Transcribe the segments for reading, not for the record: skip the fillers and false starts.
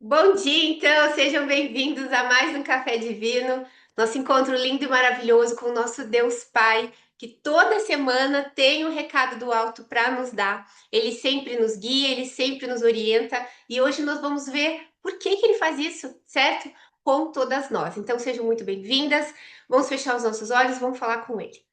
Bom dia, então, sejam bem-vindos a mais um Café Divino, nosso encontro lindo e maravilhoso com o nosso Deus Pai, que toda semana tem um recado do alto para nos dar. Ele sempre nos guia, ele sempre nos orienta e hoje nós vamos ver por que ele faz isso, certo? Com todas nós. Então, sejam muito bem-vindas, vamos fechar os nossos olhos, vamos falar com ele.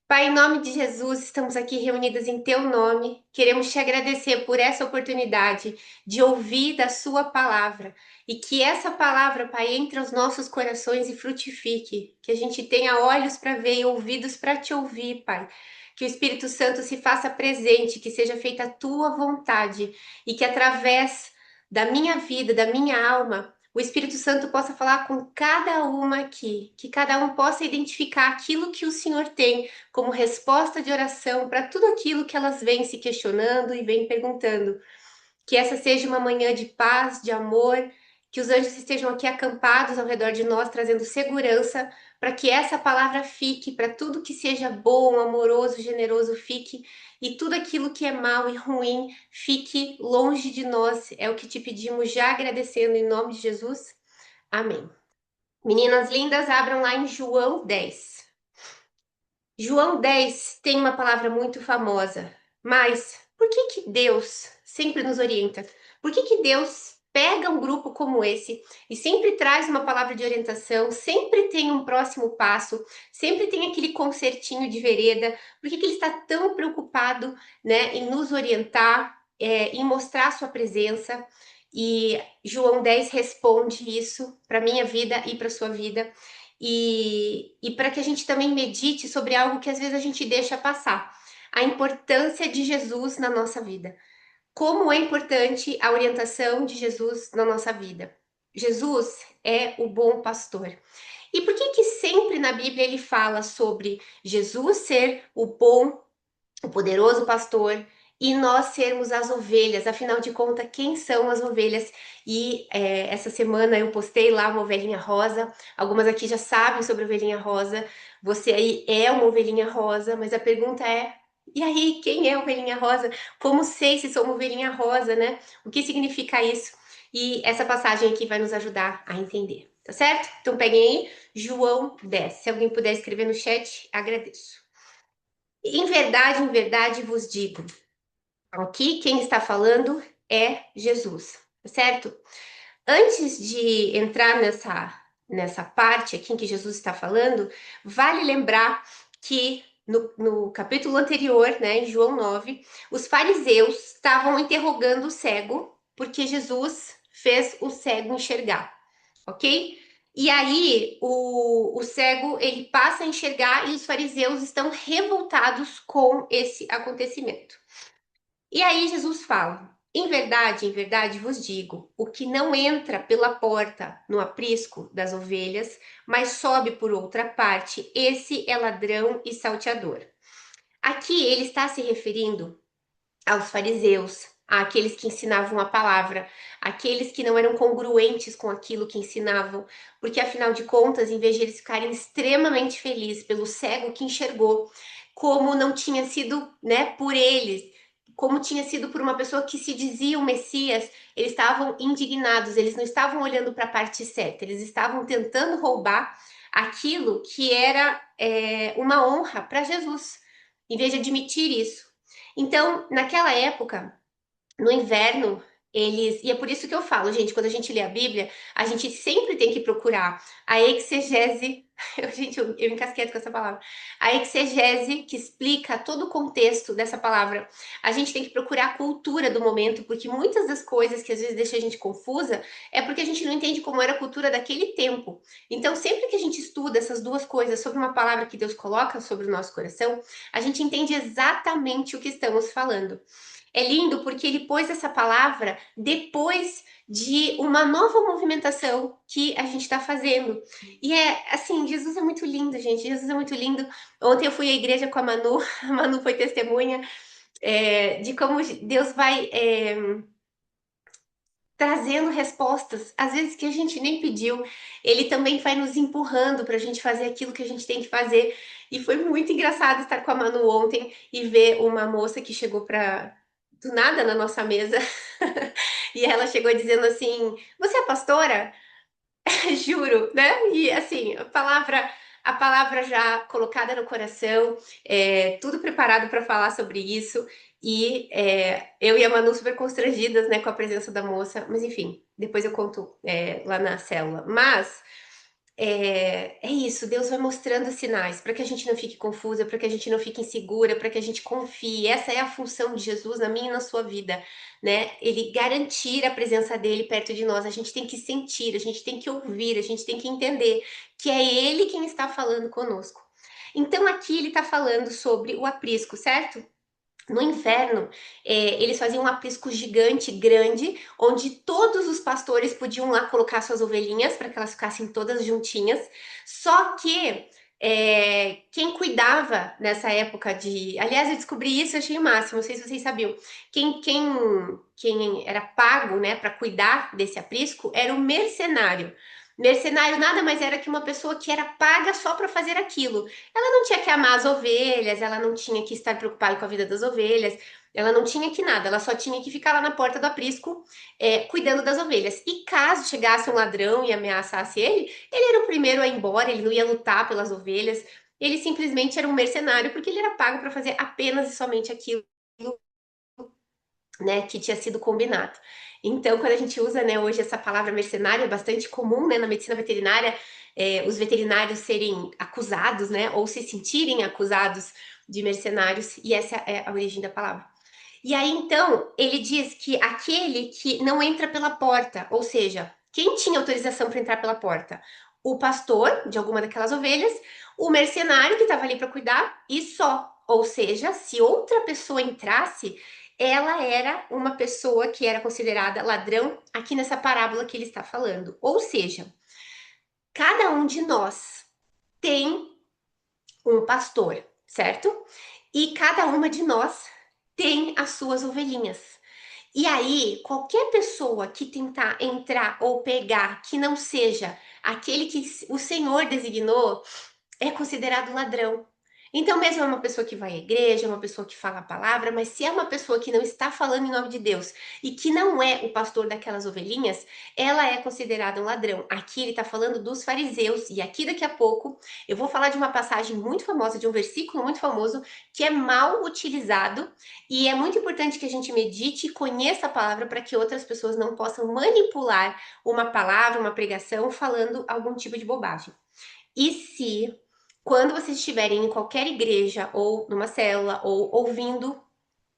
Pai, em nome de Jesus, estamos aqui reunidas em Teu nome. Queremos te agradecer por essa oportunidade de ouvir da Sua palavra e que essa palavra, Pai, entre aos nossos corações e frutifique. Que a gente tenha olhos para ver e ouvidos para te ouvir, Pai. Que o Espírito Santo se faça presente, que seja feita a Tua vontade e que através da minha vida, da minha alma, o Espírito Santo possa falar com cada uma aqui, que cada um possa identificar aquilo que o Senhor tem como resposta de oração para tudo aquilo que elas vêm se questionando e vêm perguntando. Que essa seja uma manhã de paz, de amor, que os anjos estejam aqui acampados ao redor de nós, trazendo segurança, para que essa palavra fique, para tudo que seja bom, amoroso, generoso fique, e tudo aquilo que é mal e ruim fique longe de nós. É o que te pedimos, já agradecendo em nome de Jesus. Amém. Meninas lindas, abram lá em João 10. João 10 tem uma palavra muito famosa, mas por que que Deus sempre nos orienta? Por que que Deus pega um grupo como esse e sempre traz uma palavra de orientação, sempre tem um próximo passo, sempre tem aquele concertinho de vereda? Por que que ele está tão preocupado, né, em nos orientar, em mostrar a sua presença? E João 10 responde isso para minha vida e para sua vida e para que a gente também medite sobre algo que às vezes a gente deixa passar. A importância de Jesus na nossa vida. Como é importante a orientação de Jesus na nossa vida. Jesus é o bom pastor. E por que que sempre na Bíblia ele fala sobre Jesus ser o bom, o poderoso pastor e nós sermos as ovelhas? Afinal de contas, quem são as ovelhas? E essa semana eu postei lá uma ovelhinha rosa. Algumas aqui já sabem sobre a ovelhinha rosa. Você aí é uma ovelhinha rosa, mas a pergunta é: e aí, quem é a ovelhinha rosa? Como sei se sou uma ovelhinha rosa, né? O que significa isso? E essa passagem aqui vai nos ajudar a entender, tá certo? Então peguem aí, João 10. Se alguém puder escrever no chat, agradeço. Em verdade vos digo. Aqui quem está falando é Jesus, certo? Antes de entrar nessa parte aqui em que Jesus está falando, vale lembrar que no capítulo anterior, né, em João 9, os fariseus estavam interrogando o cego, porque Jesus fez o cego enxergar, ok? E aí o cego ele passa a enxergar e os fariseus estão revoltados com esse acontecimento. E aí Jesus fala: em verdade vos digo, o que não entra pela porta no aprisco das ovelhas, mas sobe por outra parte, esse é ladrão e salteador. Aqui ele está se referindo aos fariseus, àqueles que ensinavam a palavra, aqueles que não eram congruentes com aquilo que ensinavam, porque afinal de contas, em vez de eles ficarem extremamente felizes pelo cego que enxergou, como não tinha sido, né, por eles, como tinha sido por uma pessoa que se dizia o Messias, eles estavam indignados, eles não estavam olhando para a parte certa, eles estavam tentando roubar aquilo que era uma honra para Jesus, em vez de admitir isso. Então, naquela época, no inverno, eles. E é por isso que eu falo, gente, quando a gente lê a Bíblia, a gente sempre tem que procurar a exegese. Gente, eu encasqueto com essa palavra. A exegese que explica todo o contexto dessa palavra. A gente tem que procurar a cultura do momento, porque muitas das coisas que às vezes deixam a gente confusa é porque a gente não entende como era a cultura daquele tempo. Então, sempre que a gente estuda essas duas coisas sobre uma palavra que Deus coloca sobre o nosso coração, a gente entende exatamente o que estamos falando. É lindo porque ele pôs essa palavra depois de uma nova movimentação que a gente está fazendo. E é assim, Jesus é muito lindo, gente. Jesus é muito lindo. Ontem eu fui à igreja com a Manu, a Manu foi testemunha de como Deus vai trazendo respostas, às vezes que a gente nem pediu. Ele também vai nos empurrando para a gente fazer aquilo que a gente tem que fazer. E foi muito engraçado estar com a Manu ontem e ver uma moça que chegou para do nada na nossa mesa. E ela chegou dizendo assim: Você é pastora? Juro, né? E assim, a palavra já colocada no coração, tudo preparado para falar sobre isso. E eu e a Manu super constrangidas, né, com a presença da moça. Mas enfim, depois eu conto lá na célula. Mas é isso, Deus vai mostrando sinais para que a gente não fique confusa, para que a gente não fique insegura, para que a gente confie. Essa é a função de Jesus na minha e na sua vida, né? Ele garantir a presença dele perto de nós. A gente tem que sentir, a gente tem que ouvir, a gente tem que entender que é ele quem está falando conosco. Então aqui ele está falando sobre o aprisco, certo? No inverno, eles faziam um aprisco gigante, grande, onde todos os pastores podiam lá colocar suas ovelhinhas para que elas ficassem todas juntinhas. Só que quem cuidava nessa época de. Aliás, eu descobri isso, eu achei o máximo, não sei se vocês sabiam. Quem era pago, né, para cuidar desse aprisco era o mercenário. Mercenário nada mais era que uma pessoa que era paga só para fazer aquilo. Ela não tinha que amar as ovelhas, ela não tinha que estar preocupada com a vida das ovelhas, ela não tinha que nada, ela só tinha que ficar lá na porta do aprisco, cuidando das ovelhas. E caso chegasse um ladrão e ameaçasse ele era o primeiro a ir embora, ele não ia lutar pelas ovelhas, ele simplesmente era um mercenário porque ele era pago para fazer apenas e somente aquilo, né, que tinha sido combinado. Então, quando a gente usa, né, hoje essa palavra mercenário, é bastante comum, né, na medicina veterinária, os veterinários serem acusados, né, ou se sentirem acusados de mercenários, e essa é a origem da palavra. E aí, então, ele diz que aquele que não entra pela porta, ou seja, quem tinha autorização para entrar pela porta? O pastor de alguma daquelas ovelhas, o mercenário que estava ali para cuidar e só. Ou seja, se outra pessoa entrasse, ela era uma pessoa que era considerada ladrão aqui nessa parábola que ele está falando. Ou seja, cada um de nós tem um pastor, certo? E cada uma de nós tem as suas ovelhinhas. E aí, qualquer pessoa que tentar entrar ou pegar que não seja aquele que o Senhor designou, é considerado ladrão. Então, mesmo é uma pessoa que vai à igreja, é uma pessoa que fala a palavra, mas se é uma pessoa que não está falando em nome de Deus e que não é o pastor daquelas ovelhinhas, ela é considerada um ladrão. Aqui ele está falando dos fariseus, e aqui daqui a pouco eu vou falar de uma passagem muito famosa, de um versículo muito famoso, que é mal utilizado, e é muito importante que a gente medite e conheça a palavra para que outras pessoas não possam manipular uma palavra, uma pregação, falando algum tipo de bobagem. E se, quando vocês estiverem em qualquer igreja ou numa célula ou ouvindo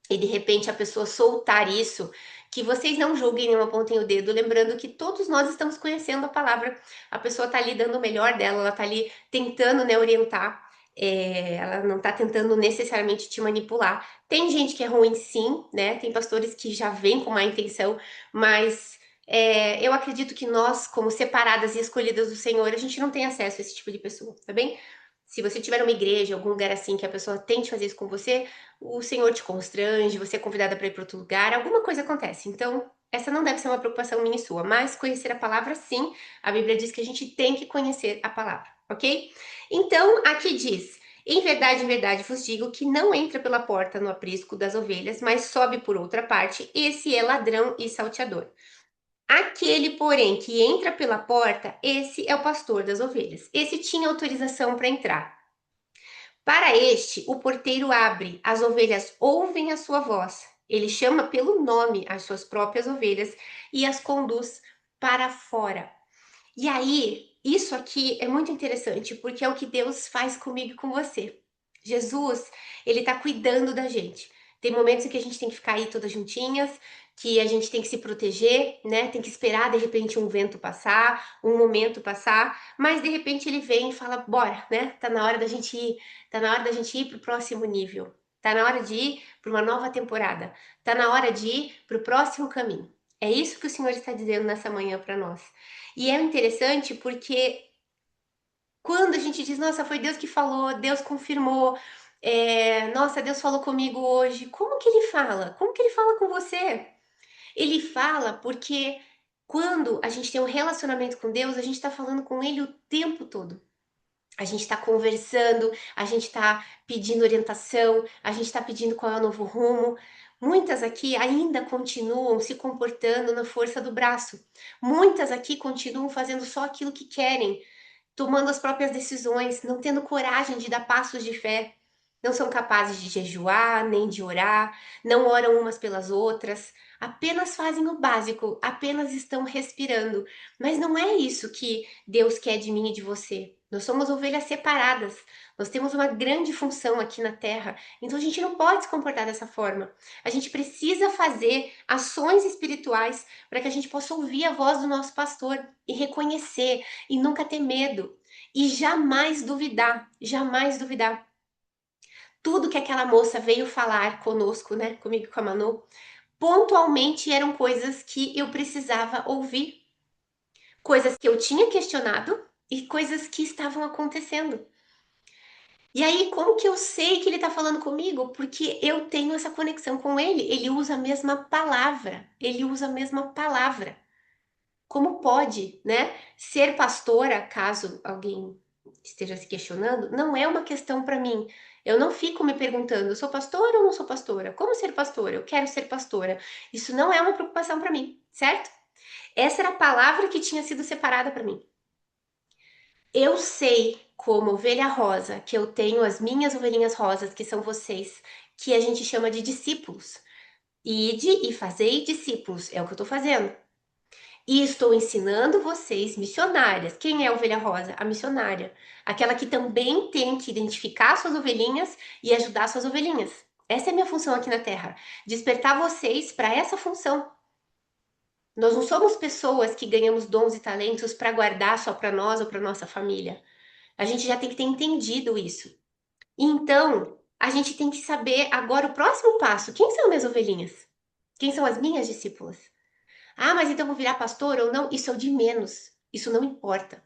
e de repente a pessoa soltar isso, que vocês não julguem, não apontem o dedo, lembrando que todos nós estamos conhecendo a palavra. A pessoa está ali dando o melhor dela, ela está ali tentando, né, orientar. Ela não está tentando necessariamente te manipular. Tem gente que é ruim, sim, né? Tem pastores que já vêm com má intenção, mas eu acredito que nós, como separadas e escolhidas do Senhor, a gente não tem acesso a esse tipo de pessoa, tá bem? Se você tiver uma igreja, algum lugar assim que a pessoa tente fazer isso com você, o Senhor te constrange, você é convidada para ir para outro lugar, alguma coisa acontece. Então, essa não deve ser uma preocupação minha e sua, mas conhecer a palavra, sim. A Bíblia diz que a gente tem que conhecer a palavra, ok? Então, aqui diz: em verdade vos digo que não entra pela porta no aprisco das ovelhas, mas sobe por outra parte. Esse é ladrão e salteador. Aquele, porém, que entra pela porta, esse é o pastor das ovelhas. Esse tinha autorização para entrar. Para este, o porteiro abre, as ovelhas ouvem a sua voz. Ele chama pelo nome as suas próprias ovelhas e as conduz para fora. E aí, isso aqui é muito interessante, porque é o que Deus faz comigo e com você. Jesus, ele tá cuidando da gente. Tem momentos em que a gente tem que ficar aí todas juntinhas, que a gente tem que se proteger, né? Tem que esperar de repente um vento passar, um momento passar, mas de repente ele vem e fala: "Bora, né? Tá na hora da gente ir, tá na hora da gente ir pro próximo nível. Tá na hora de ir para uma nova temporada. Tá na hora de ir pro próximo caminho." É isso que o Senhor está dizendo nessa manhã para nós. E é interessante porque quando a gente diz, nossa, foi Deus que falou, Deus confirmou, nossa, Deus falou comigo hoje, como que ele fala? Como que ele fala com você? Ele fala porque quando a gente tem um relacionamento com Deus, a gente está falando com Ele o tempo todo. A gente está conversando, a gente está pedindo orientação, a gente está pedindo qual é o novo rumo. Muitas aqui ainda continuam se comportando na força do braço. Muitas aqui continuam fazendo só aquilo que querem, tomando as próprias decisões, não tendo coragem de dar passos de fé, não são capazes de jejuar, nem de orar, não oram umas pelas outras, apenas fazem o básico, apenas estão respirando. Mas não é isso que Deus quer de mim e de você. Nós somos ovelhas separadas, nós temos uma grande função aqui na terra, então a gente não pode se comportar dessa forma. A gente precisa fazer ações espirituais para que a gente possa ouvir a voz do nosso pastor e reconhecer e nunca ter medo e jamais duvidar, jamais duvidar. Tudo que aquela moça veio falar conosco, né, comigo e com a Manu, pontualmente eram coisas que eu precisava ouvir, coisas que eu tinha questionado e coisas que estavam acontecendo. E aí, como que eu sei que ele tá falando comigo? Porque eu tenho essa conexão com ele. Ele usa a mesma palavra. Ele usa a mesma palavra. Como pode, né? Ser pastora, caso alguém esteja se questionando, não é uma questão para mim. Eu não fico me perguntando, eu sou pastora ou não sou pastora? Como ser pastora? Eu quero ser pastora. Isso não é uma preocupação para mim, certo? Essa era a palavra que tinha sido separada para mim. Eu sei, como ovelha rosa, que eu tenho as minhas ovelhinhas rosas, que são vocês, que a gente chama de discípulos. Ide e fazei discípulos, é o que eu estou fazendo. E estou ensinando vocês, missionárias. Quem é a ovelha rosa? A missionária. Aquela que também tem que identificar suas ovelhinhas e ajudar suas ovelhinhas. Essa é a minha função aqui na Terra. Despertar vocês para essa função. Nós não somos pessoas que ganhamos dons e talentos para guardar só para nós ou para nossa família. A gente já tem que ter entendido isso. Então, a gente tem que saber agora o próximo passo. Quem são minhas ovelhinhas? Quem são as minhas discípulas? Ah, mas então eu vou virar pastor ou não? Isso é o de menos. Isso não importa.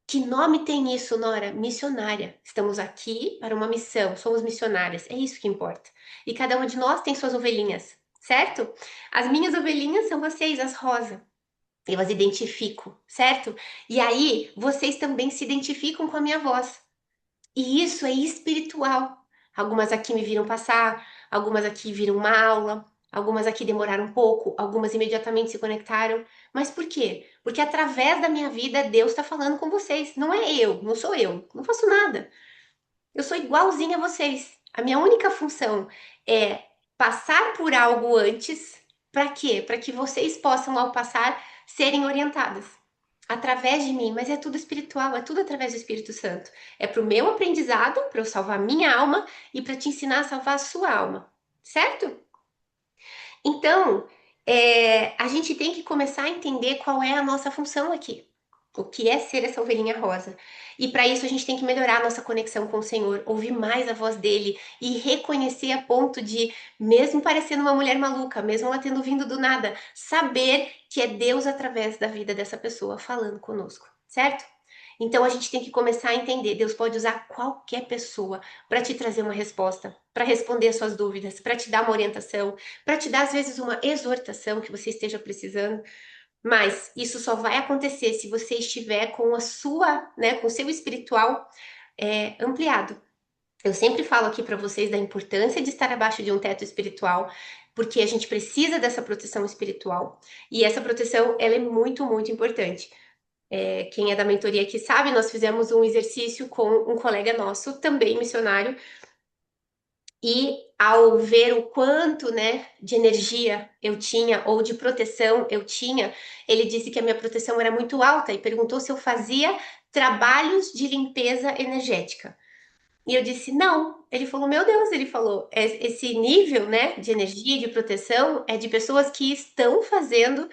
Que nome tem isso, Nora? Missionária. Estamos aqui para uma missão, somos missionárias. É isso que importa. E cada uma de nós tem suas ovelhinhas, certo? As minhas ovelhinhas são vocês, as rosa. Eu as identifico, certo? E aí, vocês também se identificam com a minha voz. E isso é espiritual. Algumas aqui me viram passar, algumas aqui viram uma aula, algumas aqui demoraram um pouco, algumas imediatamente se conectaram. Mas por quê? Porque através da minha vida Deus está falando com vocês. Não é eu, não sou eu, não faço nada. Eu sou igualzinha a vocês. A minha única função é passar por algo antes. Para quê? Para que vocês possam, ao passar, serem orientadas através de mim, mas é tudo espiritual, é tudo através do Espírito Santo. É para o meu aprendizado, para eu salvar minha alma e para te ensinar a salvar a sua alma, certo? Então, a gente tem que começar a entender qual é a nossa função aqui. O que é ser essa ovelhinha rosa? E para isso a gente tem que melhorar a nossa conexão com o Senhor, ouvir mais a voz dele e reconhecer a ponto de, mesmo parecendo uma mulher maluca, mesmo ela tendo vindo do nada, saber que é Deus através da vida dessa pessoa falando conosco, certo? Então a gente tem que começar a entender, Deus pode usar qualquer pessoa para te trazer uma resposta, para responder as suas dúvidas, para te dar uma orientação, para te dar às vezes uma exortação que você esteja precisando. Mas isso só vai acontecer se você estiver com a sua, né, com o seu espiritual ampliado. Eu sempre falo aqui para vocês da importância de estar abaixo de um teto espiritual, porque a gente precisa dessa proteção espiritual. E essa proteção, ela é muito, muito importante. Quem é da mentoria aqui sabe, nós fizemos um exercício com um colega nosso, também missionário, e ao ver o quanto, né, de energia eu tinha ou de proteção eu tinha, ele disse que a minha proteção era muito alta e perguntou se eu fazia trabalhos de limpeza energética. E eu disse não. Ele falou, meu Deus, ele falou, esse nível, né, de energia, de proteção é de pessoas que estão fazendo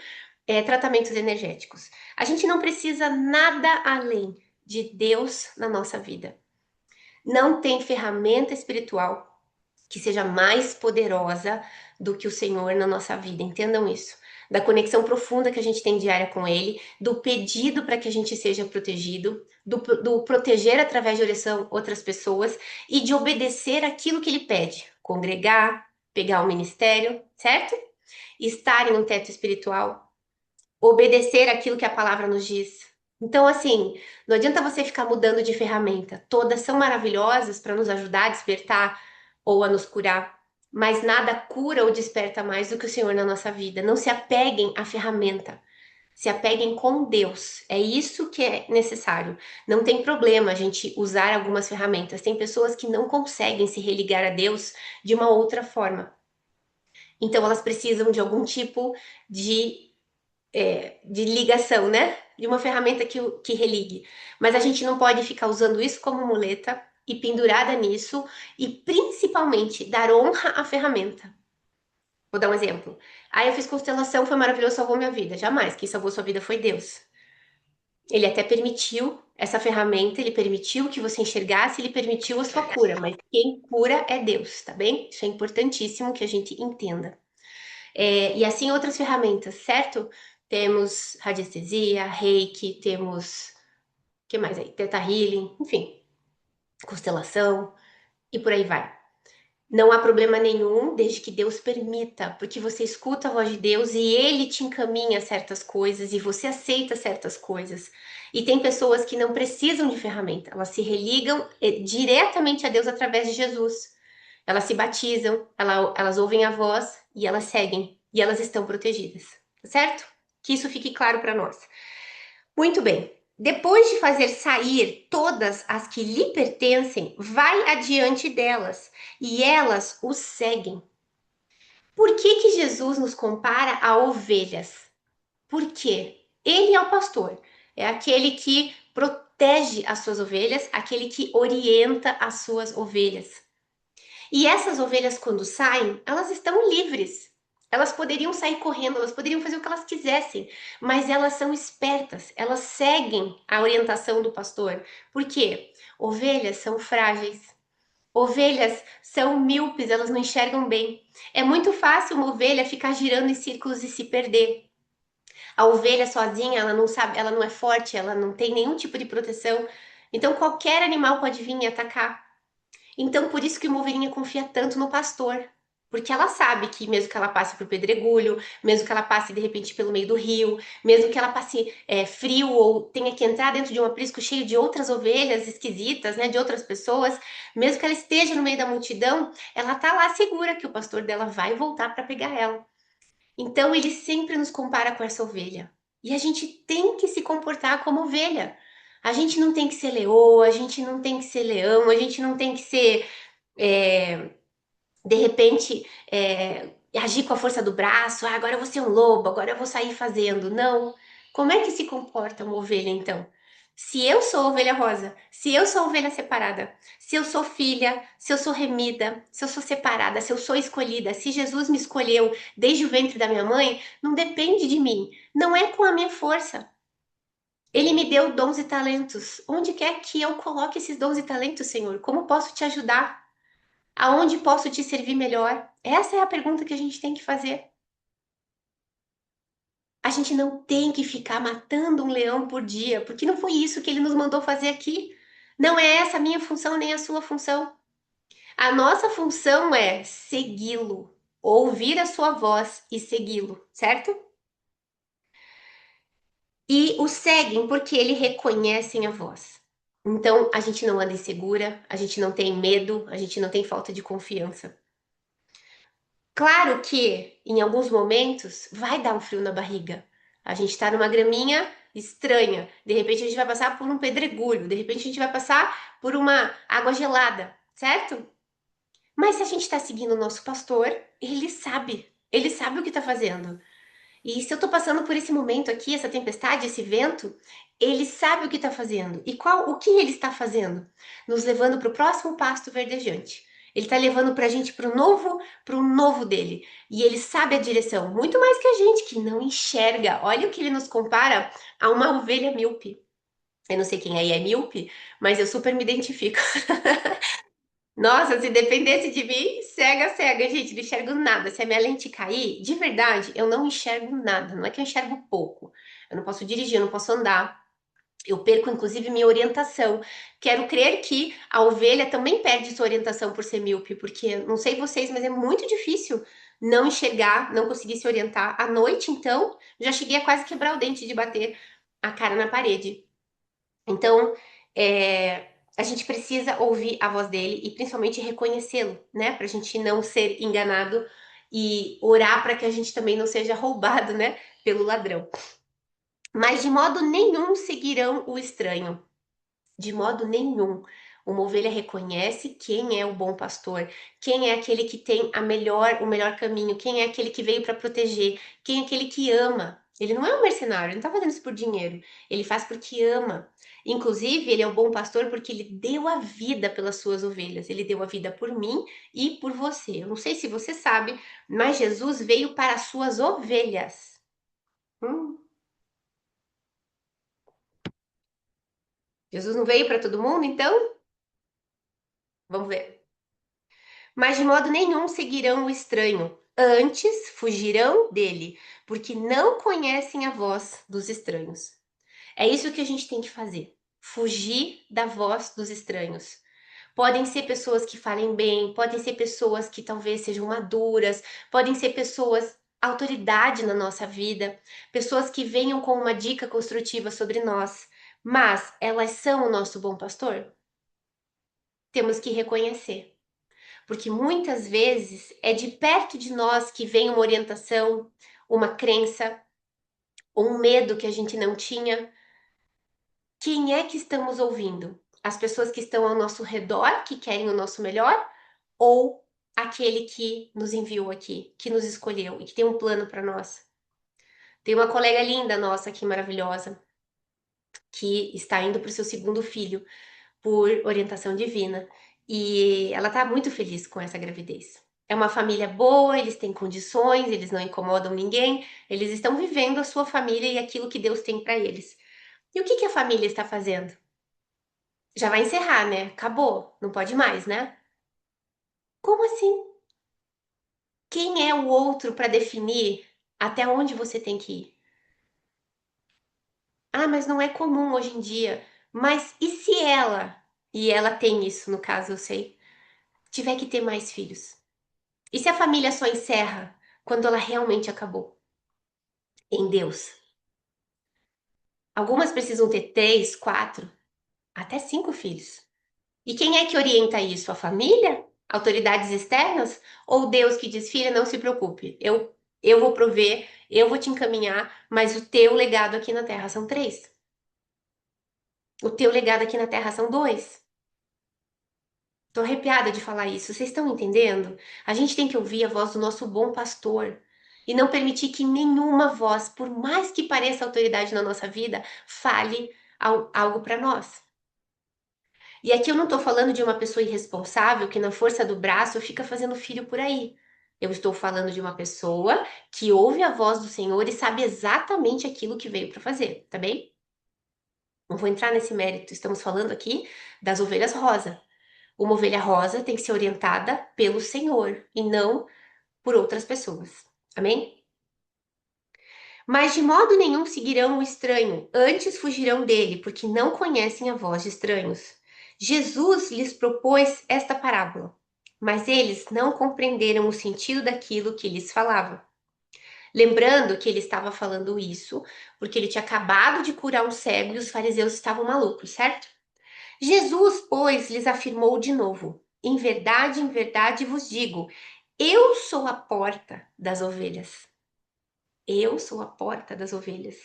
tratamentos energéticos. A gente não precisa nada além de Deus na nossa vida. Não tem ferramenta espiritual que seja mais poderosa do que o Senhor na nossa vida. Entendam isso. Da conexão profunda que a gente tem diária com Ele, do pedido para que a gente seja protegido, do proteger através de oração outras pessoas e de obedecer aquilo que Ele pede. Congregar, pegar o ministério, certo? Estar em um teto espiritual, obedecer aquilo que a palavra nos diz. Então, assim, não adianta você ficar mudando de ferramenta. Todas são maravilhosas para nos ajudar a despertar ou a nos curar. mas nada cura ou desperta mais do que o Senhor na nossa vida. Não se apeguem à ferramenta. Se apeguem com Deus. É isso que é necessário. Não tem problema a gente usar algumas ferramentas. Tem pessoas que não conseguem se religar a Deus de uma outra forma. Então elas precisam de algum tipo de, de ligação, né? De uma ferramenta que religue. Mas a gente não pode ficar usando isso como muleta e pendurada nisso e principalmente dar honra à ferramenta. Vou dar um exemplo. Ah, eu fiz constelação, foi maravilhoso, salvou minha vida. Jamais. Quem salvou sua vida foi Deus. Ele até permitiu essa ferramenta, ele permitiu que você enxergasse, ele permitiu a sua cura, mas quem cura é Deus, tá bem? Isso é importantíssimo que a gente entenda. E assim outras ferramentas, certo? Temos radiestesia, reiki, temos, o que mais aí? Theta Healing, enfim, constelação e por aí vai. Não há problema nenhum, desde que Deus permita, porque você escuta a voz de Deus e ele te encaminha certas coisas e você aceita certas coisas. E tem pessoas que não precisam de ferramenta, elas se religam diretamente a Deus através de Jesus. Elas se batizam, elas ouvem a voz e elas seguem e elas estão protegidas, tá certo? Que isso fique claro para nós. Muito bem. Depois de fazer sair todas as que lhe pertencem, vai adiante delas e elas o seguem. Por que que Jesus nos compara a ovelhas? Porque ele é o pastor, é aquele que protege as suas ovelhas, aquele que orienta as suas ovelhas. E essas ovelhas, quando saem, elas estão livres. Elas poderiam sair correndo, elas poderiam fazer o que elas quisessem, mas elas são espertas, elas seguem a orientação do pastor. Por quê? Ovelhas são frágeis. Ovelhas são míopes, elas não enxergam bem. É muito fácil uma ovelha ficar girando em círculos e se perder. A ovelha sozinha, ela não sabe, ela não é forte, ela não tem nenhum tipo de proteção. Então qualquer animal pode vir e atacar. Então, por isso que uma ovelhinha confia tanto no pastor. Porque ela sabe que mesmo que ela passe por pedregulho, mesmo que ela passe de repente pelo meio do rio, mesmo que ela passe frio ou tenha que entrar dentro de um aprisco cheio de outras ovelhas esquisitas, né, de outras pessoas, mesmo que ela esteja no meio da multidão, ela tá lá segura que o pastor dela vai voltar para pegar ela. Então, ele sempre nos compara com essa ovelha. E a gente tem que se comportar como ovelha. A gente não tem que ser leoa, a gente não tem que ser leão, a gente não tem que ser, é, de repente, agir com a força do braço. Ah, agora eu vou ser um lobo, agora eu vou sair fazendo. Não. Como é que se comporta uma ovelha, então? Se eu sou ovelha rosa, se eu sou ovelha separada, se eu sou filha, se eu sou remida, se eu sou separada, se eu sou escolhida, se Jesus me escolheu desde o ventre da minha mãe, não depende de mim, não é com a minha força. Ele me deu dons e talentos. Onde quer que eu coloque esses dons e talentos, Senhor? Como posso te ajudar? Aonde posso te servir melhor? Essa é a pergunta que a gente tem que fazer. A gente não tem que ficar matando um leão por dia, porque não foi isso que ele nos mandou fazer aqui. Não é essa a minha função nem a sua função. A nossa função é segui-lo, ouvir a sua voz e segui-lo, certo? E o seguem porque ele reconhecem a voz. Então a gente não anda insegura, a gente não tem medo, a gente não tem falta de confiança. Claro que em alguns momentos vai dar um frio na barriga. A gente está numa graminha estranha, de repente a gente vai passar por um pedregulho, de repente a gente vai passar por uma água gelada, certo? Mas se a gente está seguindo o nosso pastor, ele sabe o que está fazendo. E se eu estou passando por esse momento aqui, essa tempestade, esse vento, ele sabe o que está fazendo. E o que ele está fazendo? Nos levando para o próximo pasto verdejante. Ele está levando para a gente para o novo dele. E ele sabe a direção, muito mais que a gente que não enxerga. Olha o que ele nos compara a uma ovelha míope. Eu não sei quem aí é míope, mas eu super me identifico. Nossa, se dependesse de mim, cega, cega, gente, não enxergo nada. Se a minha lente cair, de verdade, eu não enxergo nada. Não é que eu enxergo pouco. Eu não posso dirigir, eu não posso andar. Eu perco, inclusive, minha orientação. Quero crer que a ovelha também perde sua orientação por ser míope, porque não sei vocês, mas é muito difícil não enxergar, não conseguir se orientar. À noite, então, já cheguei a quase quebrar o dente de bater a cara na parede. Então, é, A gente precisa ouvir a voz dele e principalmente reconhecê-lo, né? Para a gente não ser enganado e orar para que a gente também não seja roubado, né? Pelo ladrão. Mas de modo nenhum seguirão o estranho. De modo nenhum. Uma ovelha reconhece quem é o bom pastor, quem é aquele que tem o melhor caminho, quem é aquele que veio para proteger, quem é aquele que ama. Ele não é um mercenário, ele não está fazendo isso por dinheiro, ele faz porque ama. Inclusive, ele é o bom pastor porque ele deu a vida pelas suas ovelhas, ele deu a vida por mim e por você. Eu não sei se você sabe, mas Jesus veio para as suas ovelhas. Hum, Jesus não veio para todo mundo, então? Vamos ver. Mas de modo nenhum seguirão o estranho, antes fugirão dele, porque não conhecem a voz dos estranhos. É isso que a gente tem que fazer: fugir da voz dos estranhos. Podem ser pessoas que falem bem, podem ser pessoas que talvez sejam maduras, podem ser pessoas autoridade na nossa vida, pessoas que venham com uma dica construtiva sobre nós, mas elas são o nosso bom pastor? Temos que reconhecer. Porque muitas vezes é de perto de nós que vem uma orientação, uma crença, ou um medo que a gente não tinha. Quem é que estamos ouvindo? As pessoas que estão ao nosso redor, que querem o nosso melhor, ou aquele que nos enviou aqui, que nos escolheu e que tem um plano para nós? Tem uma colega linda nossa aqui, maravilhosa, que está indo para o seu segundo filho por orientação divina. E ela tá muito feliz com essa gravidez. É uma família boa, eles têm condições, eles não incomodam ninguém, eles estão vivendo a sua família e aquilo que Deus tem para eles. E o que que a família está fazendo? Já vai encerrar, né? Acabou, não pode mais, né? Como assim? Quem é o outro para definir até onde você tem que ir? Ah, mas não é comum hoje em dia. Mas e se ela, e ela tem isso, no caso, eu sei, tiver que ter mais filhos? E se a família só encerra quando ela realmente acabou? Em Deus. Algumas precisam ter 3, 4, até 5 filhos. E quem é que orienta isso? A família? Autoridades externas? Ou Deus que diz, filha, não se preocupe, eu vou prover, eu vou te encaminhar, mas o teu legado aqui na Terra são 3. O teu legado aqui na Terra são 2. Tô arrepiada de falar isso. Vocês estão entendendo? A gente tem que ouvir a voz do nosso bom pastor e não permitir que nenhuma voz, por mais que pareça autoridade na nossa vida, fale algo para nós. E aqui eu não estou falando de uma pessoa irresponsável que na força do braço fica fazendo filho por aí. Eu estou falando de uma pessoa que ouve a voz do Senhor e sabe exatamente aquilo que veio para fazer, tá bem? Não vou entrar nesse mérito. Estamos falando aqui das ovelhas rosa. Uma ovelha rosa tem que ser orientada pelo Senhor e não por outras pessoas. Amém? Mas de modo nenhum seguirão o estranho, antes fugirão dele, porque não conhecem a voz de estranhos. Jesus lhes propôs esta parábola, mas eles não compreenderam o sentido daquilo que lhes falava. Lembrando que ele estava falando isso porque ele tinha acabado de curar um cego e os fariseus estavam malucos, certo? Jesus, pois, lhes afirmou de novo: em verdade vos digo, eu sou a porta das ovelhas. Eu sou a porta das ovelhas.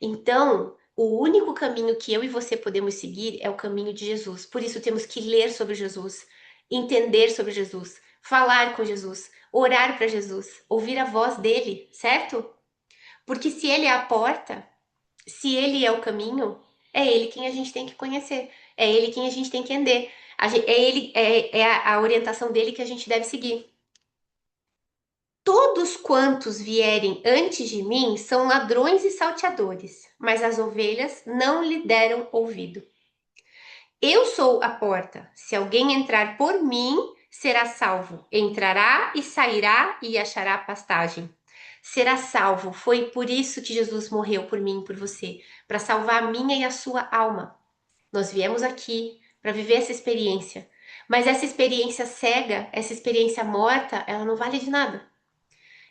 Então, o único caminho que eu e você podemos seguir é o caminho de Jesus. Por isso, temos que ler sobre Jesus, entender sobre Jesus, falar com Jesus, orar para Jesus, ouvir a voz dele, certo? Porque se ele é a porta, se ele é o caminho, é ele quem a gente tem que conhecer, é ele quem a gente tem que entender. É a orientação dele que a gente deve seguir. Todos quantos vierem antes de mim são ladrões e salteadores, mas as ovelhas não lhe deram ouvido. Eu sou a porta. Se alguém entrar por mim, será salvo. Entrará e sairá e achará pastagem. Será salvo. Foi por isso que Jesus morreu por mim e por você, para salvar a minha e a sua alma. Nós viemos aqui para viver essa experiência, mas essa experiência cega, essa experiência morta, ela não vale de nada.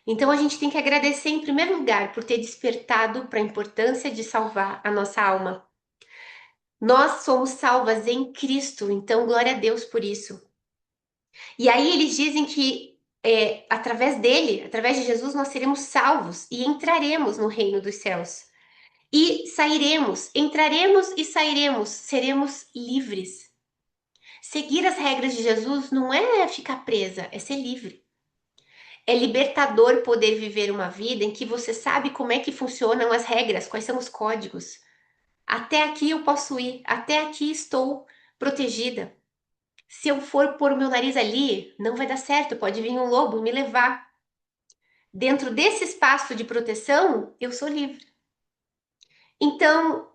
Então a gente tem que agradecer em primeiro lugar por ter despertado para a importância de salvar a nossa alma. Nós somos salvas em Cristo, então glória a Deus por isso. E aí eles dizem que através dele, através de Jesus, nós seremos salvos e entraremos no reino dos céus. E sairemos, entraremos e sairemos, seremos livres. Seguir as regras de Jesus não é ficar presa, é ser livre. É libertador poder viver uma vida em que você sabe como é que funcionam as regras, quais são os códigos. Até aqui eu posso ir, até aqui estou protegida. Se eu for pôr o meu nariz ali, não vai dar certo, pode vir um lobo me levar. Dentro desse espaço de proteção, eu sou livre. Então,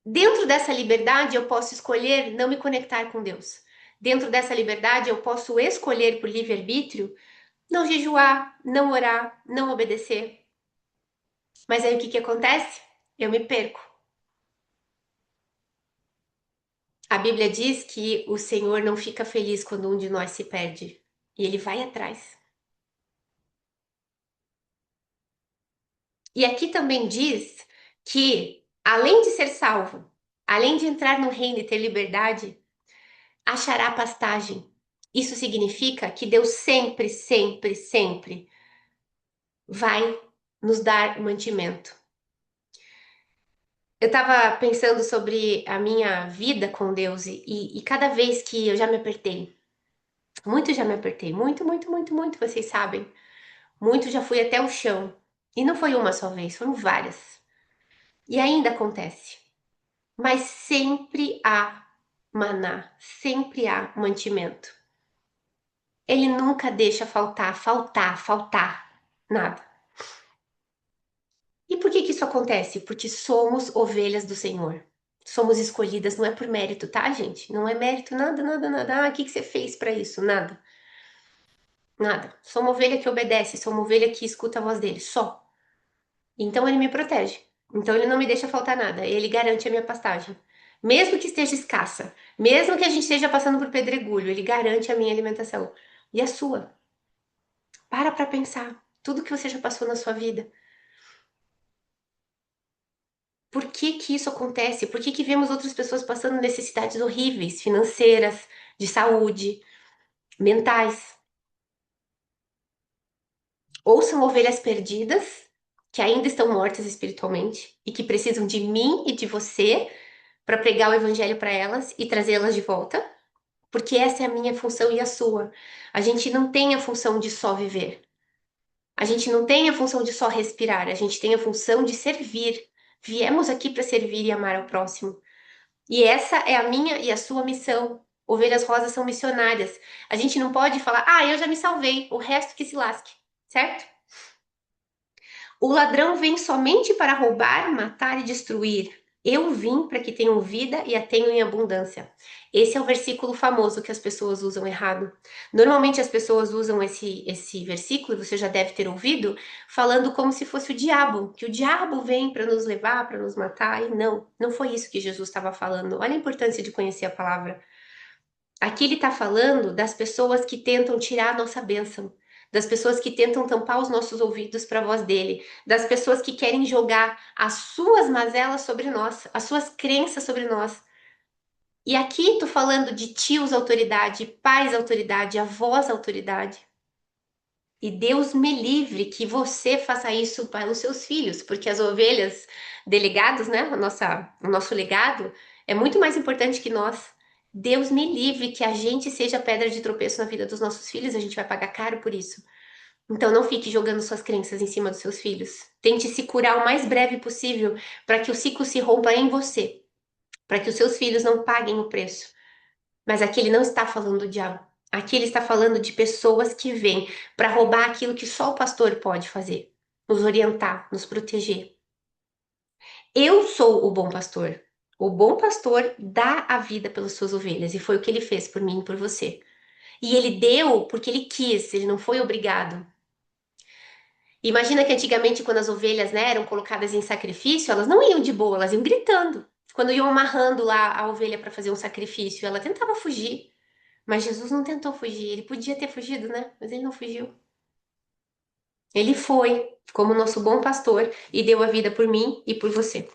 dentro dessa liberdade, eu posso escolher não me conectar com Deus. Dentro dessa liberdade, eu posso escolher por livre-arbítrio não jejuar, não orar, não obedecer. Mas aí o que que acontece? Eu me perco. A Bíblia diz que o Senhor não fica feliz quando um de nós se perde. E ele vai atrás. E aqui também diz que, além de ser salvo, além de entrar no reino e ter liberdade, achará pastagem. Isso significa que Deus sempre, sempre, sempre vai nos dar mantimento. Eu estava pensando sobre a minha vida com Deus e cada vez que eu já me apertei, muito já me apertei, muito, muito, muito, muito, vocês sabem, muito já fui até o chão. E não foi uma só vez, foram várias. E ainda acontece. Mas sempre há maná, sempre há mantimento. Ele nunca deixa faltar, faltar, faltar nada. E por que que isso acontece? Porque somos ovelhas do Senhor. Somos escolhidas, não é por mérito, tá, gente? Não é mérito, nada, nada, nada. Ah, o que que você fez para isso? Nada, nada. Sou uma ovelha que obedece, sou uma ovelha que escuta a voz dele, só. Então ele me protege. Então ele não me deixa faltar nada. Ele garante a minha pastagem. Mesmo que esteja escassa, mesmo que a gente esteja passando por pedregulho, ele garante a minha alimentação. E a sua? Para pensar. Tudo que você já passou na sua vida. Por que que isso acontece? Por que que vemos outras pessoas passando necessidades horríveis, financeiras, de saúde, mentais? Ou são ovelhas perdidas, que ainda estão mortas espiritualmente e que precisam de mim e de você para pregar o evangelho para elas e trazê-las de volta, porque essa é a minha função e a sua. A gente não tem a função de só viver. A gente não tem a função de só respirar, a gente tem a função de servir. Viemos aqui para servir e amar ao próximo. E essa é a minha e a sua missão. Ovelhas rosas são missionárias. A gente não pode falar, ah, eu já me salvei, o resto que se lasque, certo? O ladrão vem somente para roubar, matar e destruir. Eu vim para que tenham vida e a tenham em abundância. Esse é o versículo famoso que as pessoas usam errado. Normalmente as pessoas usam esse versículo, e você já deve ter ouvido, falando como se fosse o diabo, que o diabo vem para nos levar, para nos matar. E não, não foi isso que Jesus estava falando. Olha a importância de conhecer a palavra. Aqui ele está falando das pessoas que tentam tirar a nossa bênção, das pessoas que tentam tampar os nossos ouvidos para a voz dele, das pessoas que querem jogar as suas mazelas sobre nós, as suas crenças sobre nós. E aqui estou falando de tios autoridade, pais autoridade, avós autoridade. E Deus me livre que você faça isso para os seus filhos, porque as ovelhas, delegados, né? O nosso legado é muito mais importante que nós. Deus me livre que a gente seja pedra de tropeço na vida dos nossos filhos, a gente vai pagar caro por isso. Então não fique jogando suas crenças em cima dos seus filhos. Tente se curar o mais breve possível para que o ciclo se rompa em você, para que os seus filhos não paguem o preço. Mas aqui ele não está falando do diabo. Aqui ele está falando de pessoas que vêm para roubar aquilo que só o pastor pode fazer, nos orientar, nos proteger. Eu sou o bom pastor. O bom pastor dá a vida pelas suas ovelhas e foi o que ele fez por mim e por você. E ele deu porque ele quis, ele não foi obrigado. Imagina que antigamente, quando as ovelhas, né, eram colocadas em sacrifício, elas não iam de boa, elas iam gritando. Quando iam amarrando lá a ovelha para fazer um sacrifício, ela tentava fugir. Mas Jesus não tentou fugir. Ele podia ter fugido, né? Mas ele não fugiu. Ele foi, como nosso bom pastor, e deu a vida por mim e por você.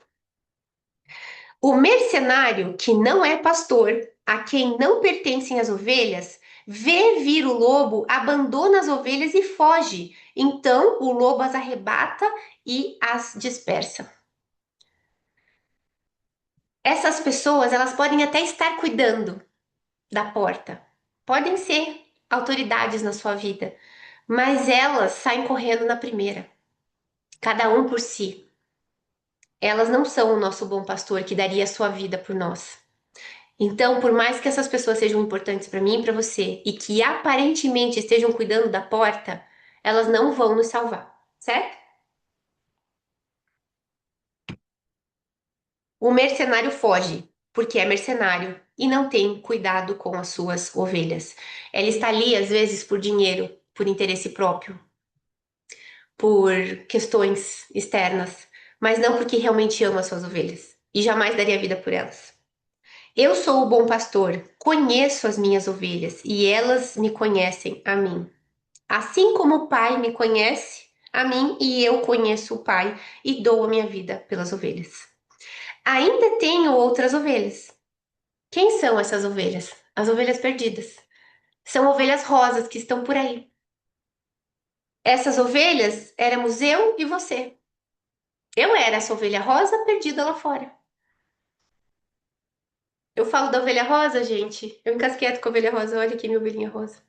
O mercenário que não é pastor, a quem não pertencem as ovelhas, vê vir o lobo, abandona as ovelhas e foge. Então o lobo as arrebata e as dispersa. Essas pessoas, elas podem até estar cuidando da porta, podem ser autoridades na sua vida, mas elas saem correndo na primeira, cada um por si. Elas não são o nosso bom pastor que daria a sua vida por nós. Então, por mais que essas pessoas sejam importantes para mim e para você e que aparentemente estejam cuidando da porta, elas não vão nos salvar, certo? O mercenário foge porque é mercenário e não tem cuidado com as suas ovelhas. Ela está ali às vezes por dinheiro, por interesse próprio, por questões externas, mas não porque realmente ama as suas ovelhas e jamais daria vida por elas. Eu sou o bom pastor, conheço as minhas ovelhas e elas me conhecem a mim. Assim como o Pai me conhece a mim e eu conheço o Pai e dou a minha vida pelas ovelhas. Ainda tenho outras ovelhas. Quem são essas ovelhas? As ovelhas perdidas. São ovelhas rosas que estão por aí. Essas ovelhas éramos eu e você. Eu era essa ovelha rosa perdida lá fora. Eu falo da ovelha rosa, gente. Eu encasqueto com a ovelha rosa. Olha aqui minha ovelhinha rosa.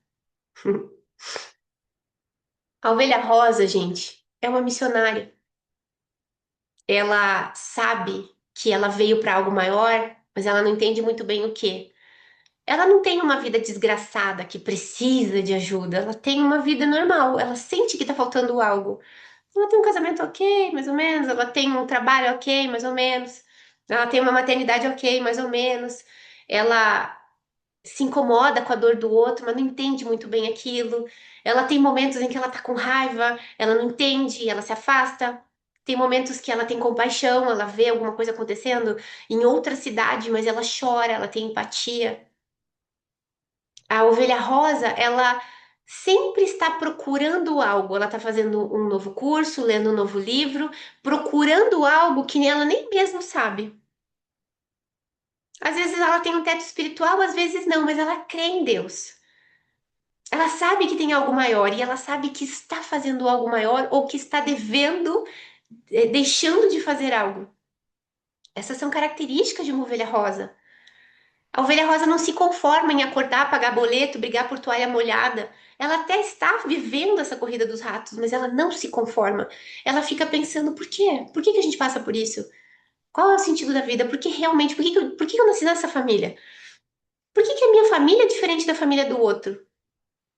A ovelha rosa, gente, é uma missionária. Ela sabe que ela veio para algo maior, mas ela não entende muito bem o que. Ela não tem uma vida desgraçada que precisa de ajuda. Ela tem uma vida normal. Ela sente que tá faltando algo. Ela tem um casamento ok, mais ou menos. Ela tem um trabalho ok, mais ou menos. Ela tem uma maternidade ok, mais ou menos. Ela se incomoda com a dor do outro, mas não entende muito bem aquilo. Ela tem momentos em que ela tá com raiva, ela não entende, ela se afasta. Tem momentos que ela tem compaixão, ela vê alguma coisa acontecendo em outra cidade, mas ela chora, ela tem empatia. A ovelha rosa, ela sempre está procurando algo. Ela está fazendo um novo curso, lendo um novo livro, procurando algo que ela nem mesmo sabe. Às vezes ela tem um teto espiritual, às vezes não, mas ela crê em Deus. Ela sabe que tem algo maior e ela sabe que está fazendo algo maior ou que está devendo, deixando de fazer algo. Essas são características de uma ovelha rosa. A ovelha rosa não se conforma em acordar, pagar boleto, brigar por toalha molhada. Ela até está vivendo essa corrida dos ratos, mas ela não se conforma. Ela fica pensando, por quê? Por que que a gente passa por isso? Qual é o sentido da vida? Por que realmente? Por que que eu nasci nessa família? Por que que a minha família é diferente da família do outro?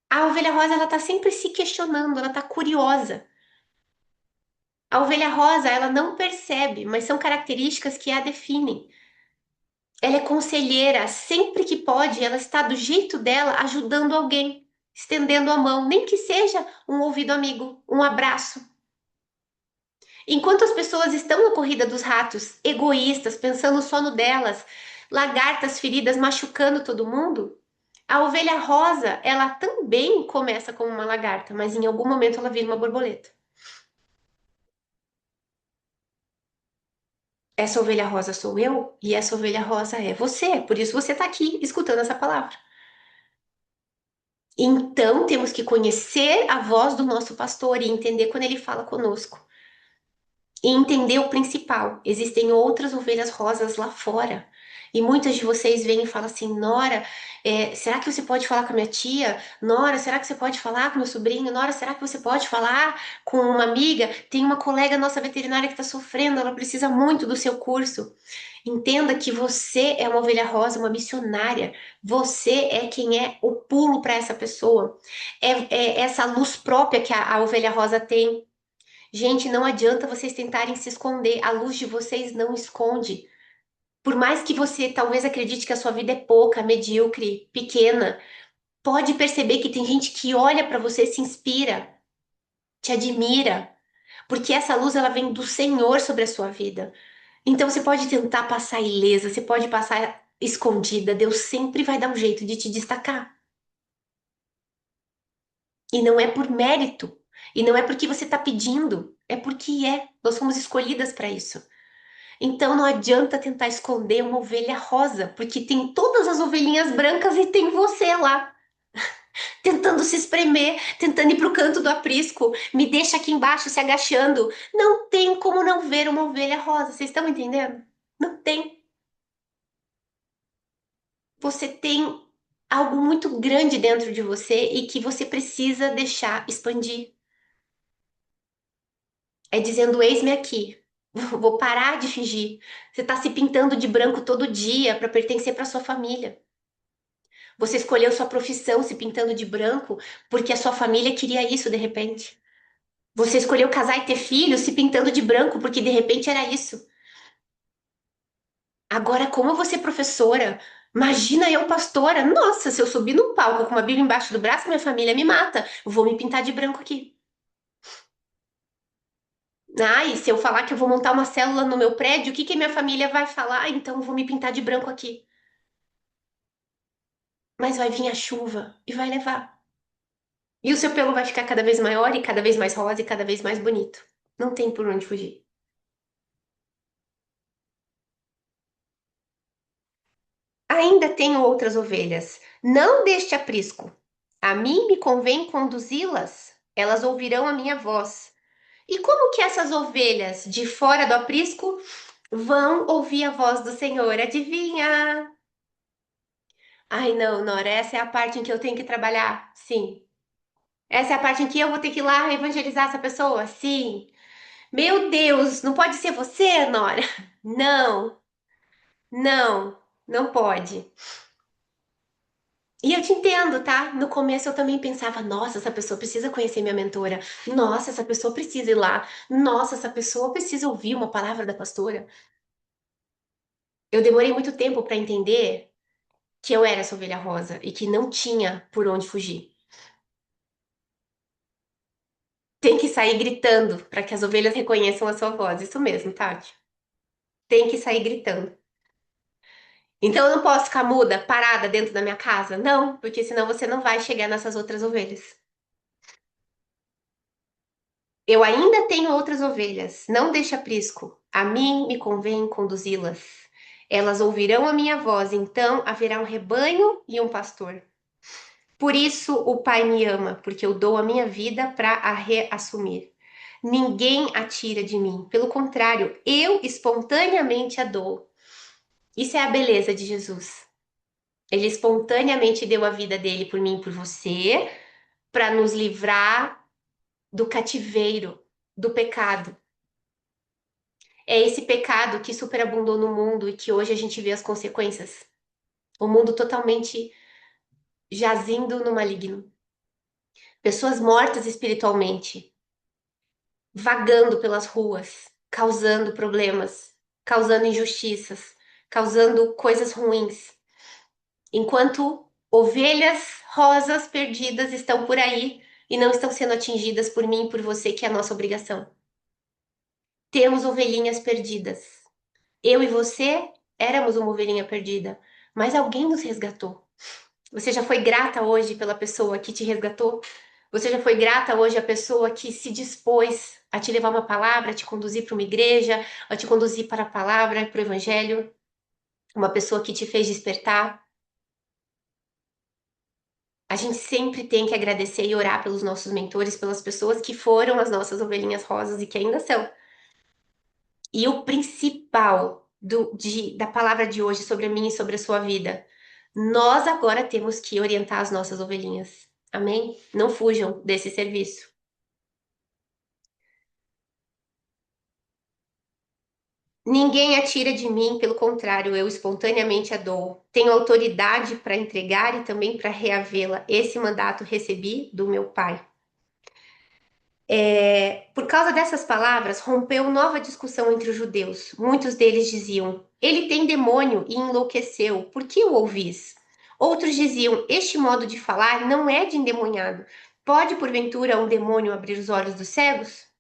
A ovelha rosa, ela tá sempre se questionando, ela tá curiosa. A ovelha rosa, ela não percebe, mas são características que a definem. Ela é conselheira, sempre que pode, ela está do jeito dela ajudando alguém, estendendo a mão, nem que seja um ouvido amigo, um abraço. Enquanto as pessoas estão na corrida dos ratos, egoístas, pensando só no delas, lagartas feridas machucando todo mundo, a ovelha rosa, ela também começa como uma lagarta, mas em algum momento ela vira uma borboleta. Essa ovelha rosa sou eu e essa ovelha rosa é você. Por isso você está aqui escutando essa palavra. Então, temos que conhecer a voz do nosso pastor e entender quando ele fala conosco. E entender o principal: existem outras ovelhas rosas lá fora. E muitas de vocês vêm e falam assim: Nora, será que você pode falar com a minha tia? Nora, será que você pode falar com meu sobrinho? Nora, será que você pode falar com uma amiga? Tem uma colega nossa veterinária que está sofrendo, ela precisa muito do seu curso. Entenda que você é uma ovelha rosa, uma missionária. Você é quem é o pulo para essa pessoa. É essa luz própria que a ovelha rosa tem. Gente, não adianta vocês tentarem se esconder. A luz de vocês não esconde. Por mais que você talvez acredite que a sua vida é pouca, medíocre, pequena, pode perceber que tem gente que olha para você, se inspira, te admira, porque essa luz ela vem do Senhor sobre a sua vida. Então você pode tentar passar ilesa, você pode passar escondida, Deus sempre vai dar um jeito de te destacar. E não é por mérito, e não é porque você está pedindo, é porque é. Nós fomos escolhidas para isso. Então não adianta tentar esconder uma ovelha rosa, porque tem todas as ovelhinhas brancas e tem você lá, tentando se espremer, tentando ir pro canto do aprisco, me deixa aqui embaixo se agachando. Não tem como não ver uma ovelha rosa, vocês estão entendendo? Não tem. Você tem algo muito grande dentro de você e que você precisa deixar expandir. É dizendo: eis-me aqui. Vou parar de fingir. Você está se pintando de branco todo dia para pertencer para sua família. Você escolheu sua profissão se pintando de branco porque a sua família queria isso de repente. Você escolheu casar e ter filhos se pintando de branco porque de repente era isso. Agora, como eu vou ser professora? Imagina eu, pastora. Nossa, se eu subir num palco com uma Bíblia embaixo do braço, minha família me mata. Vou me pintar de branco aqui. Ah, e se eu falar que eu vou montar uma célula no meu prédio, o que que minha família vai falar? Ah, então eu vou me pintar de branco aqui. Mas vai vir a chuva e vai levar. E o seu pelo vai ficar cada vez maior e cada vez mais rosa e cada vez mais bonito. Não tem por onde fugir. Ainda tenho outras ovelhas, não deste aprisco. A mim me convém conduzi-las, elas ouvirão a minha voz. E como que essas ovelhas de fora do aprisco vão ouvir a voz do Senhor? Adivinha? Ai, não, Nora, essa é a parte em que eu tenho que trabalhar. Sim. Essa é a parte em que eu vou ter que ir lá evangelizar essa pessoa? Sim. Meu Deus, não pode ser você, Nora? Não, não, não pode. E eu te entendo, tá? No começo eu também pensava, nossa, essa pessoa precisa conhecer minha mentora. Nossa, essa pessoa precisa ir lá. Nossa, essa pessoa precisa ouvir uma palavra da pastora. Eu demorei muito tempo para entender que eu era essa ovelha rosa e que não tinha por onde fugir. Tem que sair gritando para que as ovelhas reconheçam a sua voz. Isso mesmo, Tati. Tem que sair gritando. Então eu não posso ficar muda, parada dentro da minha casa? Não, porque senão você não vai chegar nessas outras ovelhas. Eu ainda tenho outras ovelhas, não deixe aprisco. A mim me convém conduzi-las. Elas ouvirão a minha voz, então haverá um rebanho e um pastor. Por isso o Pai me ama, porque eu dou a minha vida para a reassumir. Ninguém a tira de mim, pelo contrário, eu espontaneamente a dou. Isso é a beleza de Jesus. Ele espontaneamente deu a vida dele por mim e por você, para nos livrar do cativeiro, do pecado. É esse pecado que superabundou no mundo e que hoje a gente vê as consequências. O mundo totalmente jazindo no maligno. Pessoas mortas espiritualmente, vagando pelas ruas, causando problemas, causando injustiças, causando coisas ruins. Enquanto ovelhas rosas perdidas estão por aí e não estão sendo atingidas por mim e por você, que é a nossa obrigação. Temos ovelhinhas perdidas. Eu e você éramos uma ovelhinha perdida, mas alguém nos resgatou. Você já foi grata hoje pela pessoa que te resgatou? Você já foi grata hoje à pessoa que se dispôs a te levar uma palavra, a te conduzir para uma igreja, a te conduzir para a palavra, para o evangelho? Uma pessoa que te fez despertar? A gente sempre tem que agradecer e orar pelos nossos mentores, pelas pessoas que foram as nossas ovelhinhas rosas e que ainda são. E o principal da palavra de hoje sobre a minha e sobre a sua vida, nós agora temos que orientar as nossas ovelhinhas. Amém? Não fujam desse serviço. Ninguém a tira de mim, pelo contrário, eu espontaneamente a dou. Tenho autoridade para entregar e também para reavê-la. Esse mandato recebi do meu Pai. Por causa dessas palavras, rompeu nova discussão entre os judeus. Muitos deles diziam: Ele tem demônio e enlouqueceu, por que o ouvis? Outros diziam: Este modo de falar não é de endemoniado. Pode, porventura, um demônio abrir os olhos dos cegos?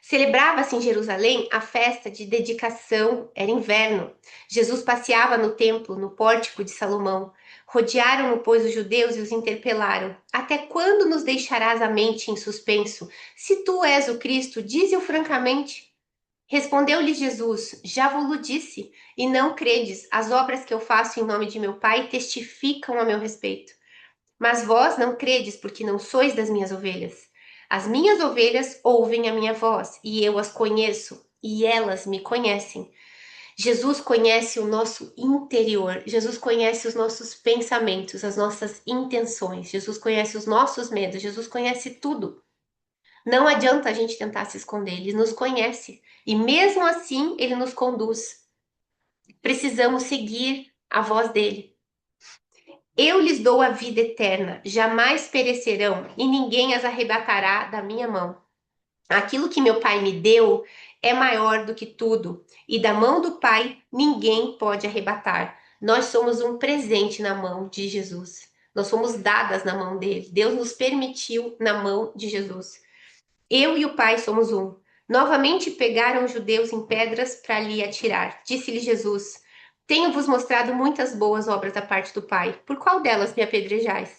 Celebrava-se em Jerusalém a festa de dedicação, era inverno. Jesus passeava no templo, no pórtico de Salomão. Rodearam-no, pois, os judeus e os interpelaram: Até quando nos deixarás a mente em suspenso? Se tu és o Cristo, dize-o francamente. Respondeu-lhe Jesus: Já vos-lo disse, e não credes. As obras que eu faço em nome de meu Pai testificam a meu respeito. Mas vós não credes, porque não sois das minhas ovelhas. As minhas ovelhas ouvem a minha voz, e eu as conheço, e elas me conhecem. Jesus conhece o nosso interior, Jesus conhece os nossos pensamentos, as nossas intenções, Jesus conhece os nossos medos, Jesus conhece tudo. Não adianta a gente tentar se esconder, ele nos conhece e mesmo assim ele nos conduz. Precisamos seguir a voz dele. Eu lhes dou a vida eterna, jamais perecerão e ninguém as arrebatará da minha mão. Aquilo que meu Pai me deu é maior do que tudo, e da mão do Pai ninguém pode arrebatar. Nós somos um presente na mão de Jesus. Nós fomos dadas na mão dele. Deus nos permitiu na mão de Jesus. Eu e o Pai somos um. Novamente pegaram os judeus em pedras para lhe atirar. Disse-lhe Jesus: Tenho-vos mostrado muitas boas obras da parte do Pai. Por qual delas me apedrejais?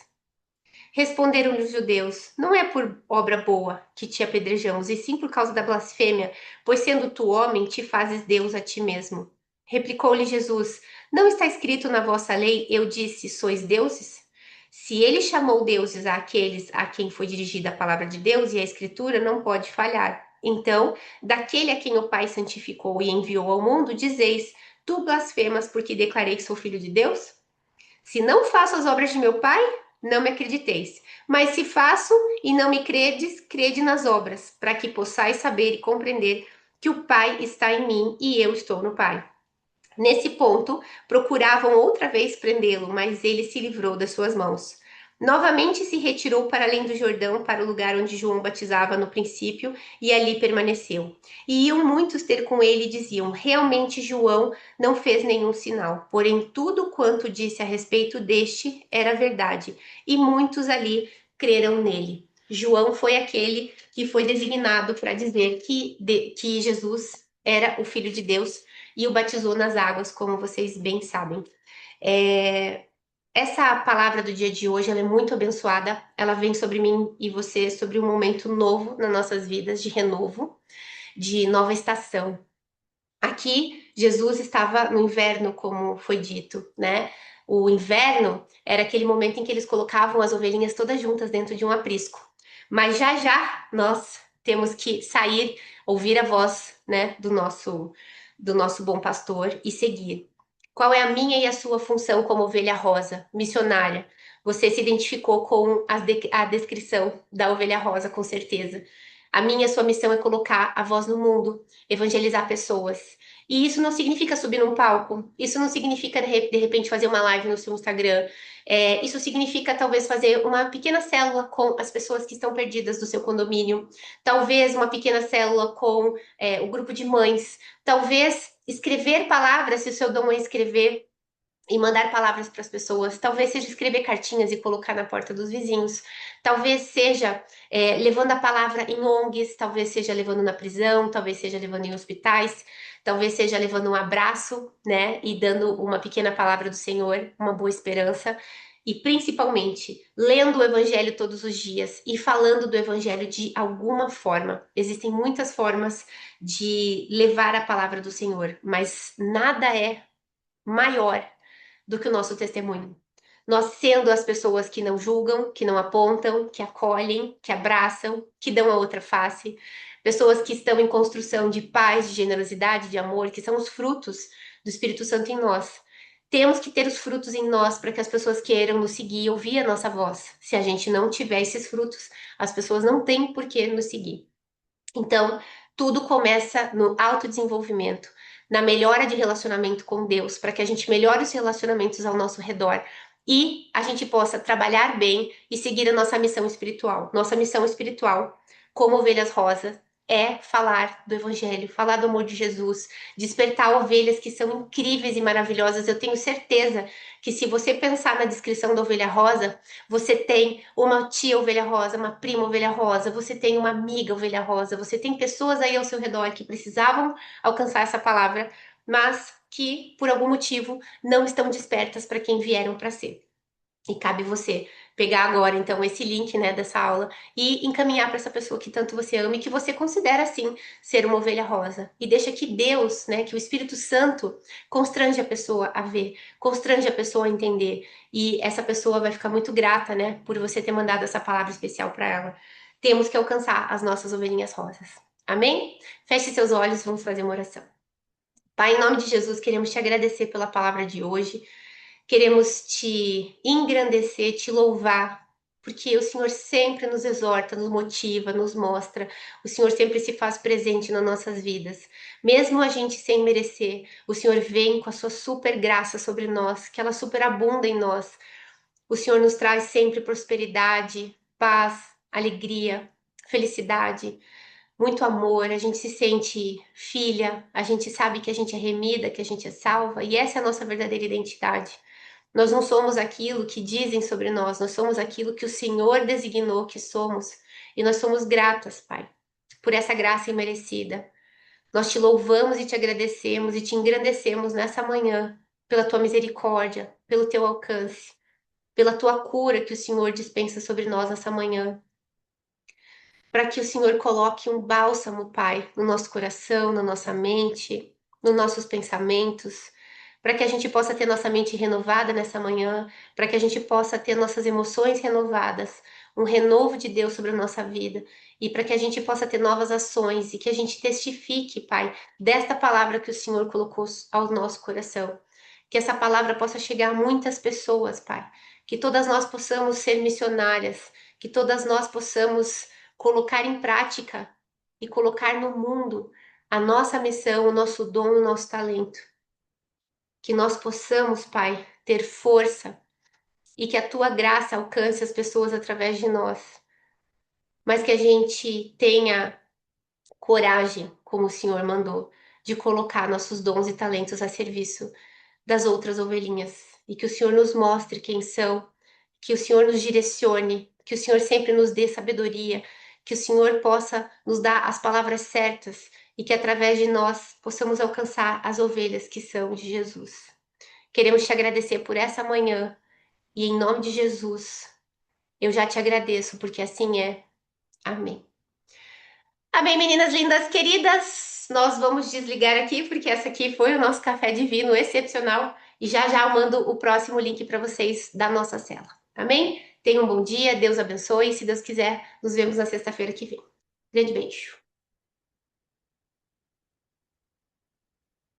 Responderam-lhe os judeus: Não é por obra boa que te apedrejamos, e sim por causa da blasfêmia, pois sendo tu homem, te fazes Deus a ti mesmo. Replicou-lhe Jesus: Não está escrito na vossa lei, eu disse, sois deuses? Se ele chamou deuses àqueles a quem foi dirigida a palavra de Deus, e a Escritura não pode falhar. Então, daquele a quem o Pai santificou e enviou ao mundo, dizeis: Tu blasfemas porque declarei que sou filho de Deus? Se não faço as obras de meu Pai, não me acrediteis. Mas se faço e não me credes, crede nas obras, para que possais saber e compreender que o Pai está em mim e eu estou no Pai. Nesse ponto, procuravam outra vez prendê-lo, mas ele se livrou das suas mãos. Novamente se retirou para além do Jordão, para o lugar onde João batizava no princípio, e ali permaneceu. E iam muitos ter com ele e diziam: Realmente João não fez nenhum sinal, porém tudo quanto disse a respeito deste era verdade, e muitos ali creram nele. João foi aquele que foi designado para dizer que Jesus era o Filho de Deus e o batizou nas águas, como vocês bem sabem. É, essa palavra do dia de hoje ela é muito abençoada. Ela vem sobre mim e você sobre um momento novo nas nossas vidas, de renovo, de nova estação. Aqui, Jesus estava no inverno, como foi dito, né? O inverno era aquele momento em que eles colocavam as ovelhinhas todas juntas dentro de um aprisco. Mas já já nós temos que sair, ouvir a voz, né, do nosso bom pastor e seguir. Qual é a minha e a sua função como ovelha rosa, missionária? Você se identificou com a descrição da ovelha rosa, com certeza. A minha e a sua missão é colocar a voz no mundo, evangelizar pessoas. E isso não significa subir num palco, isso não significa de repente fazer uma live no seu Instagram. Isso significa talvez fazer uma pequena célula com as pessoas que estão perdidas do seu condomínio, talvez uma pequena célula com o grupo de mães, talvez escrever palavras, se o seu dom é escrever, e mandar palavras para as pessoas. Talvez seja escrever cartinhas e colocar na porta dos vizinhos. Talvez seja levando a palavra em ONGs, talvez seja levando na prisão, talvez seja levando em hospitais, talvez seja levando um abraço, né? E dando uma pequena palavra do Senhor, uma boa esperança. E principalmente lendo o Evangelho todos os dias e falando do Evangelho de alguma forma. Existem muitas formas de levar a palavra do Senhor, mas nada é maior do que o nosso testemunho. Nós sendo as pessoas que não julgam, que não apontam, que acolhem, que abraçam, que dão a outra face, pessoas que estão em construção de paz, de generosidade, de amor, que são os frutos do Espírito Santo em nós. Temos que ter os frutos em nós para que as pessoas queiram nos seguir e ouvir a nossa voz. Se a gente não tiver esses frutos, as pessoas não têm por que nos seguir. Então, tudo começa no autodesenvolvimento, na melhora de relacionamento com Deus, para que a gente melhore os relacionamentos ao nosso redor e a gente possa trabalhar bem e seguir a nossa missão espiritual. Nossa missão espiritual, como ovelhas rosas, é falar do Evangelho, falar do amor de Jesus, despertar ovelhas que são incríveis e maravilhosas. Eu tenho certeza que se você pensar na descrição da ovelha rosa, você tem uma tia ovelha rosa, uma prima ovelha rosa, você tem uma amiga ovelha rosa, você tem pessoas aí ao seu redor que precisavam alcançar essa palavra, mas que por algum motivo não estão despertas para quem vieram para ser. E cabe você pegar agora, então, esse link, né, dessa aula e encaminhar para essa pessoa que tanto você ama e que você considera, assim, ser uma ovelha rosa. E deixa que Deus, né, que o Espírito Santo constrange a pessoa a ver, constrange a pessoa a entender. E essa pessoa vai ficar muito grata, né, por você ter mandado essa palavra especial para ela. Temos que alcançar as nossas ovelhinhas rosas. Amém? Feche seus olhos, vamos fazer uma oração. Pai, em nome de Jesus, queremos te agradecer pela palavra de hoje. Queremos te engrandecer, te louvar, porque o Senhor sempre nos exorta, nos motiva, nos mostra. O Senhor sempre se faz presente nas nossas vidas. Mesmo a gente sem merecer, o Senhor vem com a sua super graça sobre nós, que ela superabunda em nós. O Senhor nos traz sempre prosperidade, paz, alegria, felicidade, muito amor. A gente se sente filha, a gente sabe que a gente é remida, que a gente é salva, e essa é a nossa verdadeira identidade. Nós não somos aquilo que dizem sobre nós somos aquilo que o Senhor designou que somos. E nós somos gratas, Pai, por essa graça imerecida. Nós te louvamos e te agradecemos e te engrandecemos nessa manhã, pela tua misericórdia, pelo teu alcance, pela tua cura que o Senhor dispensa sobre nós nessa manhã. Para que o Senhor coloque um bálsamo, Pai, no nosso coração, na nossa mente, nos nossos pensamentos, para que a gente possa ter nossa mente renovada nessa manhã, para que a gente possa ter nossas emoções renovadas, um renovo de Deus sobre a nossa vida, e para que a gente possa ter novas ações e que a gente testifique, Pai, desta palavra que o Senhor colocou ao nosso coração. Que essa palavra possa chegar a muitas pessoas, Pai. Que todas nós possamos ser missionárias, que todas nós possamos colocar em prática e colocar no mundo a nossa missão, o nosso dom, o nosso talento. Que nós possamos, Pai, ter força e que a tua graça alcance as pessoas através de nós, mas que a gente tenha coragem, como o Senhor mandou, de colocar nossos dons e talentos a serviço das outras ovelhinhas e que o Senhor nos mostre quem são, que o Senhor nos direcione, que o Senhor sempre nos dê sabedoria, que o Senhor possa nos dar as palavras certas e que através de nós possamos alcançar as ovelhas que são de Jesus. Queremos te agradecer por essa manhã e em nome de Jesus, eu já te agradeço porque assim é. Amém. Amém, meninas lindas, queridas. Nós vamos desligar aqui porque essa aqui foi o nosso café divino excepcional e já já eu mando o próximo link para vocês da nossa cela. Amém? Tenham um bom dia, Deus abençoe. Se Deus quiser, nos vemos na sexta-feira que vem. Grande beijo.